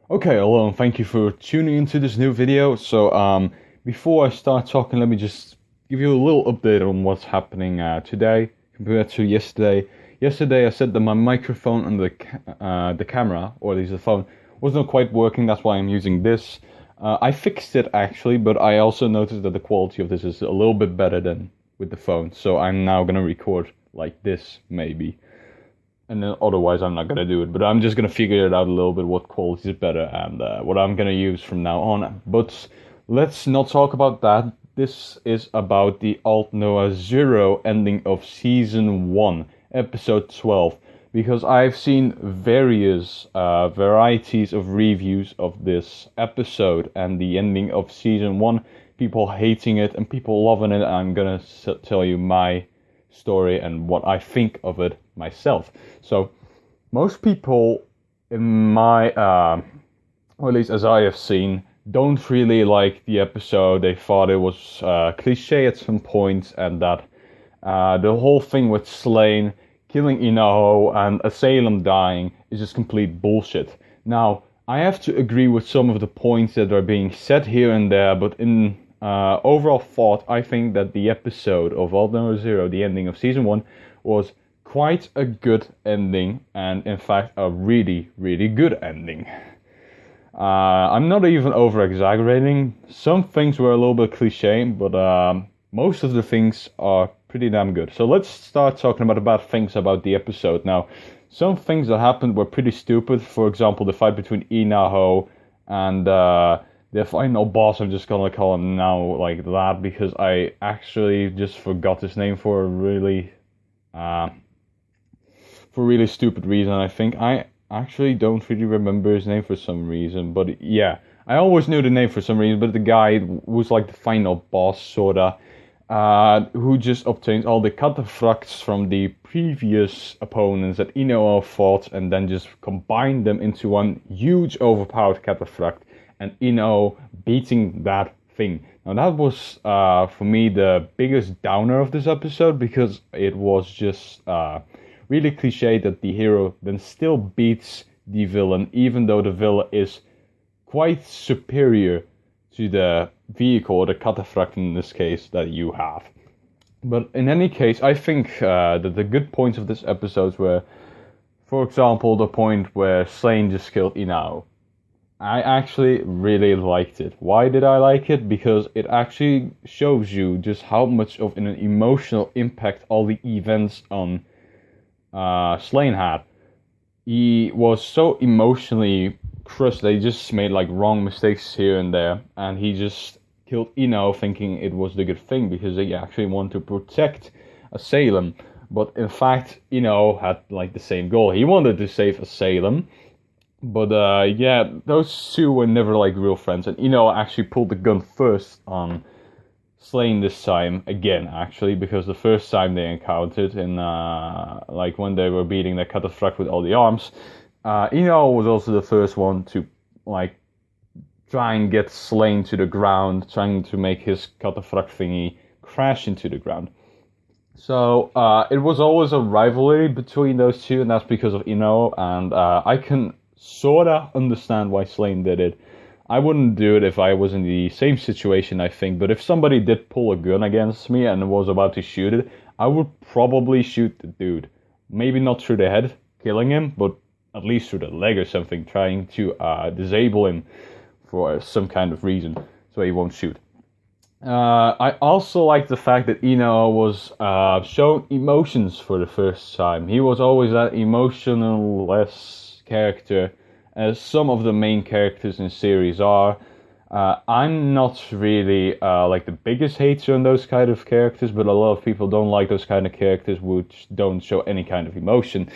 Okay, hello, and thank you for tuning into this new video. Before I start talking, let me just give you a little update on what's happening today compared to yesterday. Yesterday, I said that my microphone and the camera, or at least the phone, was not quite working. That's why I'm using this. I fixed it actually, but I also noticed that the quality of this is a little bit better than with the phone. So I'm now gonna record like this, maybe. And then otherwise I'm not gonna do it, but I'm just gonna figure it out a little bit what quality is better and what I'm gonna use from now on. But let's not talk about that. This is about the Aldnoah.zero ending of season 1, episode 12, because I've seen various varieties of reviews of this episode and the ending of season 1, people hating it and people loving it. I'm gonna tell you my story and what I think of it myself. So most people in my or at least as I have seen, don't really like the episode. They thought it was cliche at some points, and that the whole thing with Slane killing Inaho and Asylum dying is just complete bullshit. Now, I have to agree with some of the points that are being said here and there, but in overall thought, I think that the episode of Aldnoah.zero, the ending of season 1, was quite a good ending, and in fact a really, really good ending. I'm not even over-exaggerating. Some things were a little bit cliche, but most of the things are pretty damn good. So let's start talking about the bad things about the episode. Now, some things that happened were pretty stupid. For example, the fight between Inaho and the final boss. I'm just gonna call him now like that because I actually just forgot his name for a really stupid reason. I think I actually don't really remember his name for some reason, but yeah, I always knew the name for some reason. But the guy was like the final boss, sorta, who just obtains all the cataphracts from the previous opponents that Inoue fought, and then just combined them into one huge overpowered cataphract, and Inoue beating that thing. Now that was for me the biggest downer of this episode, because it was just really cliche that the hero then still beats the villain, even though the villain is quite superior to the vehicle, or the cataphract in this case, that you have. But in any case, I think that the good points of this episode were, for example, the point where Slane just killed Inao. I actually really liked it. Why did I like it? Because it actually shows you just how much of an emotional impact all the events on Slane had. He was so emotionally crushed that he just made like wrong mistakes here and there, and he just killed Ino thinking it was the good thing because he actually wanted to protect Asylum. But in fact, Ino had like the same goal. He wanted to save Asylum. But yeah, those two were never like real friends, and Ino actually pulled the gun first on Slane this time again, actually, because the first time they encountered in like when they were beating the cataphract with all the arms, Ino was also the first one to like try and get Slane to the ground, trying to make his cataphract thingy crash into the ground. So it was always a rivalry between those two, and that's because of Ino, and I can sorta understand why Slane did it. I wouldn't do it if I was in the same situation, I think, but if somebody did pull a gun against me and was about to shoot it, I would probably shoot the dude. Maybe not through the head, killing him, but at least through the leg or something, trying to disable him for some kind of reason, so he won't shoot. I also like the fact that Ino was shown emotions for the first time. He was always that emotionless character, as some of the main characters in series are. I'm not really like the biggest hater on those kind of characters, but a lot of people don't like those kind of characters which don't show any kind of emotion.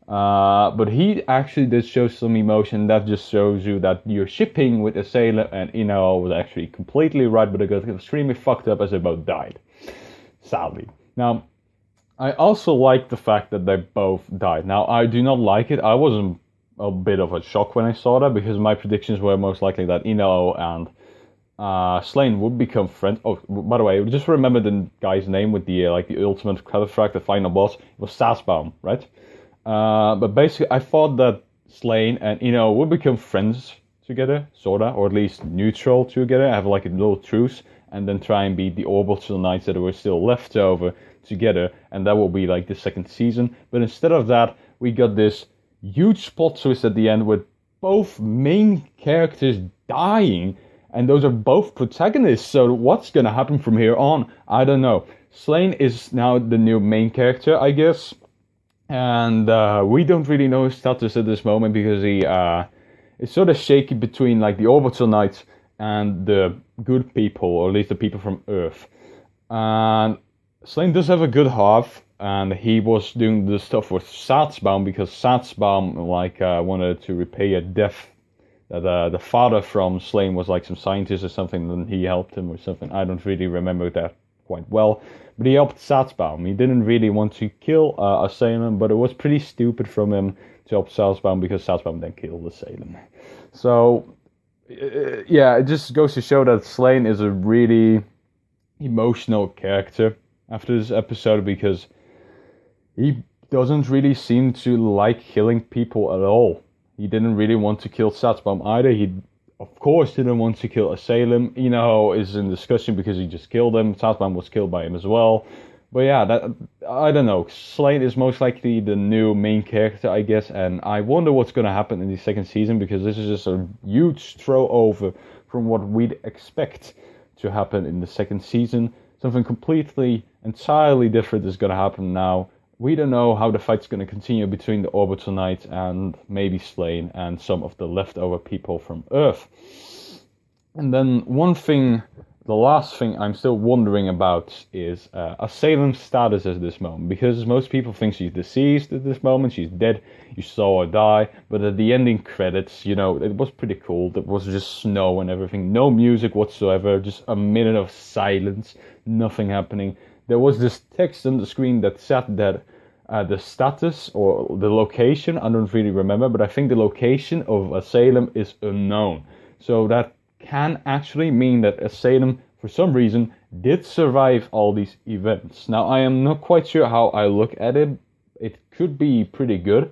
But he actually did show some emotion. That just shows you that you're shipping with Asylum and Ino was actually completely right, but it got extremely fucked up as they both died, sadly. Now, I also like the fact that they both died. Now, I do not like it. I wasn't a bit of a shock when I saw that, because my predictions were most likely that Ino and Slane would become friends. Oh, by the way, just remember the guy's name with the like the ultimate cataphract, the final boss. It was Sassbaum, right? But basically, I thought that Slane and Ino would become friends together, sorta, or at least neutral together, have like a little truce, and then try and beat the Orbital Knights that were still left over together, and that will be like the second season. But instead of that, we got this huge plot twist at the end with both main characters dying, and those are both protagonists. So what's gonna happen from here on? I don't know. Slain is now the new main character, I guess, and we don't really know his status at this moment because he is sort of shaky between like the Orbital Knights and the good people, or at least the people from Earth. And Slain does have a good heart, and he was doing the stuff with Satzbaum because Satzbaum wanted to repay a debt that the father from Slain was like some scientist or something, and he helped him or something. I don't really remember that quite well, but he helped Satzbaum. He didn't really want to kill Asylum, but it was pretty stupid from him to help Satzbaum because Satzbaum then killed Asylum. So yeah, it just goes to show that Slain is a really emotional character after this episode, because he doesn't really seem to like killing people at all. He didn't really want to kill Satzbaum either. He, of course, didn't want to kill Asylum. Is in discussion because he just killed him. Satzbaum was killed by him as well. But yeah, that, I don't know. Slain is most likely the new main character, I guess. And I wonder what's going to happen in the second season, because this is just a huge throw over from what we'd expect to happen in the second season. Something completely, entirely different is going to happen now. We don't know how the fight's going to continue between the Orbital Knights and maybe Slain and some of the leftover people from Earth. And then the last thing I'm still wondering about is Asylum's status at this moment, because most people think she's deceased at this moment, she's dead, you saw her die, but at the ending credits, it was pretty cool. There was just snow and everything, no music whatsoever, just a minute of silence, nothing happening. There was this text on the screen that said that the status or the location, I don't really remember, but I think the location of Asylum is unknown. So that can actually mean that Asylum, for some reason, did survive all these events. Now, I am not quite sure how I look at it. It could be pretty good,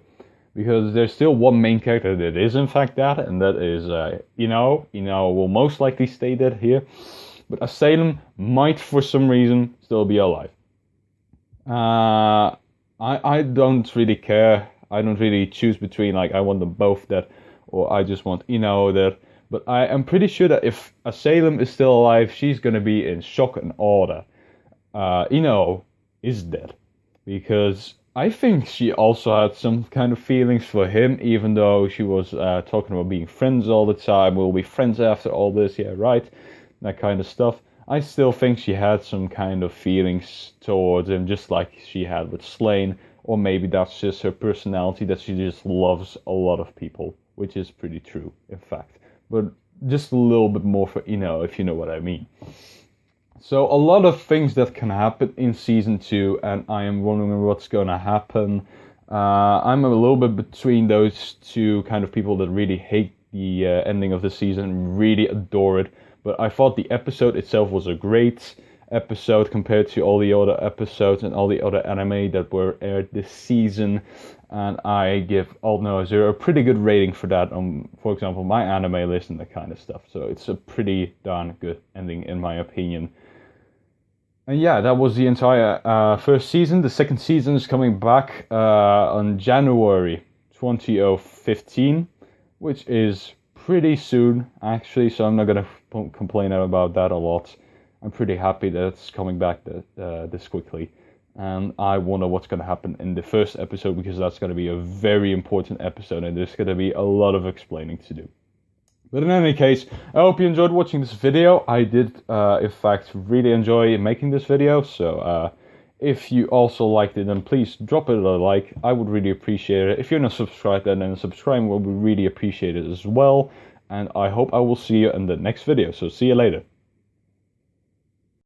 because there's still one main character that is in fact that, and that is, will most likely stay dead here. But Asylum might, for some reason, still be alive. I don't really care. I don't really choose between, I want them both dead, or I just want dead. But I am pretty sure that if Asylum is still alive, she's going to be in shock and awe that is dead. Because I think she also had some kind of feelings for him, even though she was talking about being friends all the time. We'll be friends after all this, yeah, right? That kind of stuff. I still think she had some kind of feelings towards him, just like she had with Slain, or maybe that's just her personality, that she just loves a lot of people, which is pretty true, in fact. But just a little bit more for if you know what I mean. So a lot of things that can happen in season 2, and I am wondering what's going to happen. I'm a little bit between those two kind of people that really hate the ending of the season, really adore it. But I thought the episode itself was a great episode compared to all the other episodes and all the other anime that were aired this season. And I give Aldnoah.zero a pretty good rating for that on, for example, my anime list and that kind of stuff. So it's a pretty darn good ending in my opinion. And yeah, that was the entire first season. The second season is coming back on January 2015, which is pretty soon actually, so I'm not gonna complain about that a lot. I'm pretty happy that it's coming back this quickly, and I wonder what's gonna happen in the first episode, because that's gonna be a very important episode and there's gonna be a lot of explaining to do. But in any case, I hope you enjoyed watching this video. I did in fact really enjoy making this video, so if you also liked it, then please drop it a like. I would really appreciate it. If you're not subscribed, then subscribing will be really appreciated as well. And I hope I will see you in the next video. So see you later.